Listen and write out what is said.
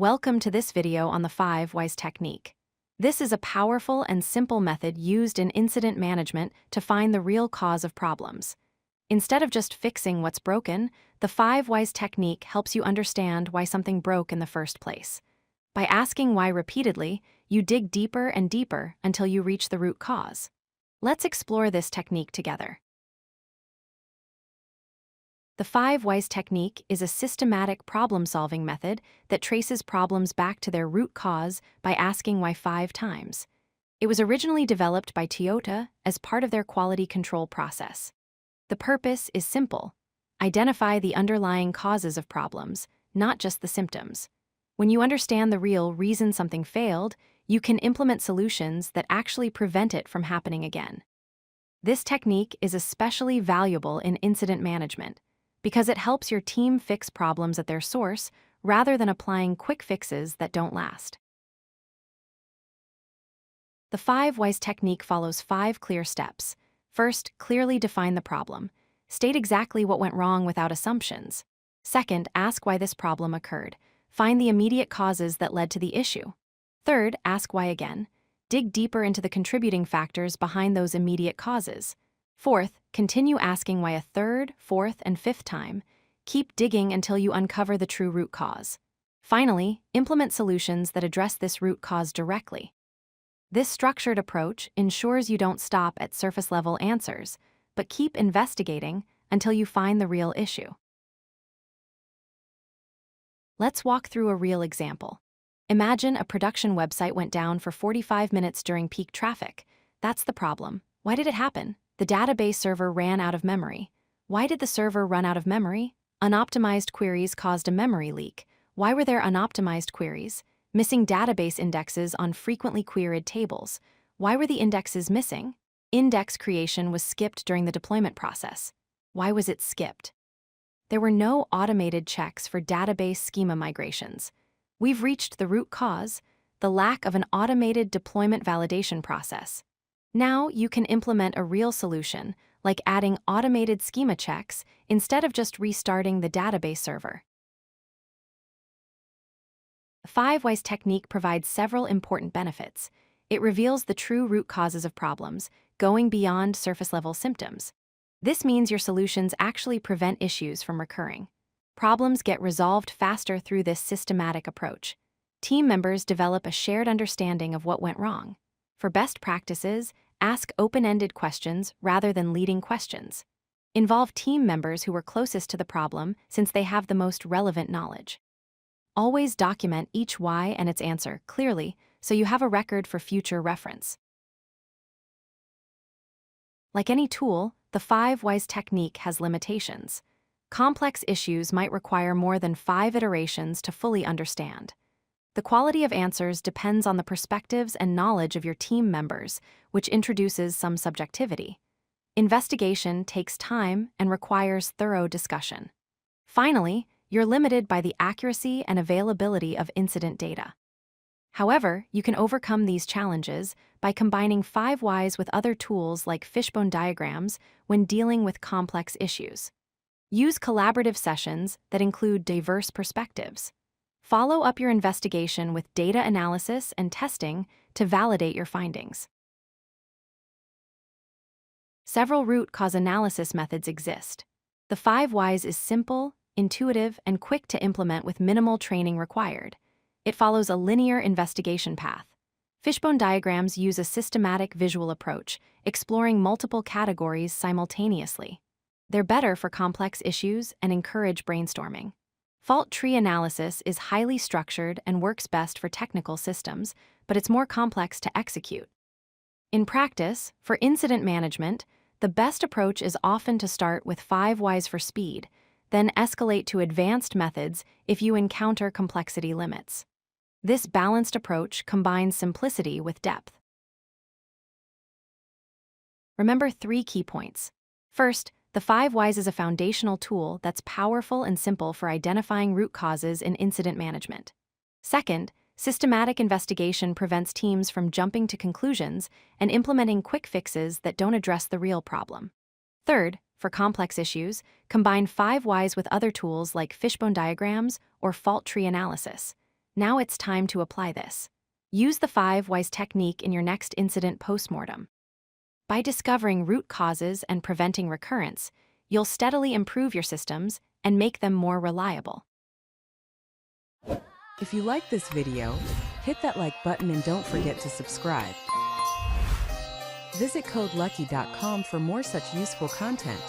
Welcome to this video on the 5 Whys technique. This is a powerful and simple method used in incident management to find the real cause of problems. Instead of just fixing what's broken, the 5 Whys technique helps you understand why something broke in the first place. By asking why repeatedly, you dig deeper and deeper until you reach the root cause. Let's explore this technique together. The 5 Whys technique is a systematic problem-solving method that traces problems back to their root cause by asking why 5 times. It was originally developed by Toyota as part of their quality control process. The purpose is simple: identify the underlying causes of problems, not just the symptoms. When you understand the real reason something failed, you can implement solutions that actually prevent it from happening again. This technique is especially valuable in incident management, because it helps your team fix problems at their source rather than applying quick fixes that don't last. The 5 Whys technique follows 5 clear steps. First, clearly define the problem. State exactly what went wrong without assumptions. Second, ask why this problem occurred. Find the immediate causes that led to the issue. Third, ask why again. Dig deeper into the contributing factors behind those immediate causes. Fourth, continue asking why a third, fourth, and fifth time. Keep digging until you uncover the true root cause. Finally, implement solutions that address this root cause directly. This structured approach ensures you don't stop at surface-level answers, but keep investigating until you find the real issue. Let's walk through a real example. Imagine a production website went down for 45 minutes during peak traffic. That's the problem. Why did it happen? The database server ran out of memory. Why did the server run out of memory? Unoptimized queries caused a memory leak. Why were there unoptimized queries? Missing database indexes on frequently queried tables. Why were the indexes missing? Index creation was skipped during the deployment process. Why was it skipped? There were no automated checks for database schema migrations. We've reached the root cause: the lack of an automated deployment validation process. Now you can implement a real solution, like adding automated schema checks instead of just restarting the database server. The 5 Whys technique provides several important benefits. It reveals the true root causes of problems, going beyond surface-level symptoms. This means your solutions actually prevent issues from recurring. Problems get resolved faster through this systematic approach. Team members develop a shared understanding of what went wrong. For best practices, ask open-ended questions rather than leading questions. Involve team members who are closest to the problem since they have the most relevant knowledge. Always document each why and its answer clearly so you have a record for future reference. Like any tool, the 5 Whys technique has limitations. Complex issues might require more than 5 iterations to fully understand. The quality of answers depends on the perspectives and knowledge of your team members, which introduces some subjectivity. Investigation takes time and requires thorough discussion. Finally, you're limited by the accuracy and availability of incident data. However, you can overcome these challenges by combining 5 Whys with other tools like Fishbone diagrams when dealing with complex issues. Use collaborative sessions that include diverse perspectives. Follow up your investigation with data analysis and testing to validate your findings. Several root cause analysis methods exist. The 5 Whys is simple, intuitive, and quick to implement with minimal training required. It follows a linear investigation path. Fishbone diagrams use a systematic visual approach, exploring multiple categories simultaneously. They're better for complex issues and encourage brainstorming. Fault tree analysis is highly structured and works best for technical systems, but it's more complex to execute. In practice, for incident management, the best approach is often to start with 5 Whys for speed, then escalate to advanced methods if you encounter complexity limits. This balanced approach combines simplicity with depth. Remember 3 key points. First, the 5 Whys is a foundational tool that's powerful and simple for identifying root causes in incident management. Second, systematic investigation prevents teams from jumping to conclusions and implementing quick fixes that don't address the real problem. Third, for complex issues, combine 5 Whys with other tools like Fishbone diagrams or fault tree analysis. Now it's time to apply this. Use the 5 whys technique in your next incident postmortem. By discovering root causes and preventing recurrence, you'll steadily improve your systems and make them more reliable. If you like this video, hit that like button and don't forget to subscribe. Visit codelucky.com for more such useful content.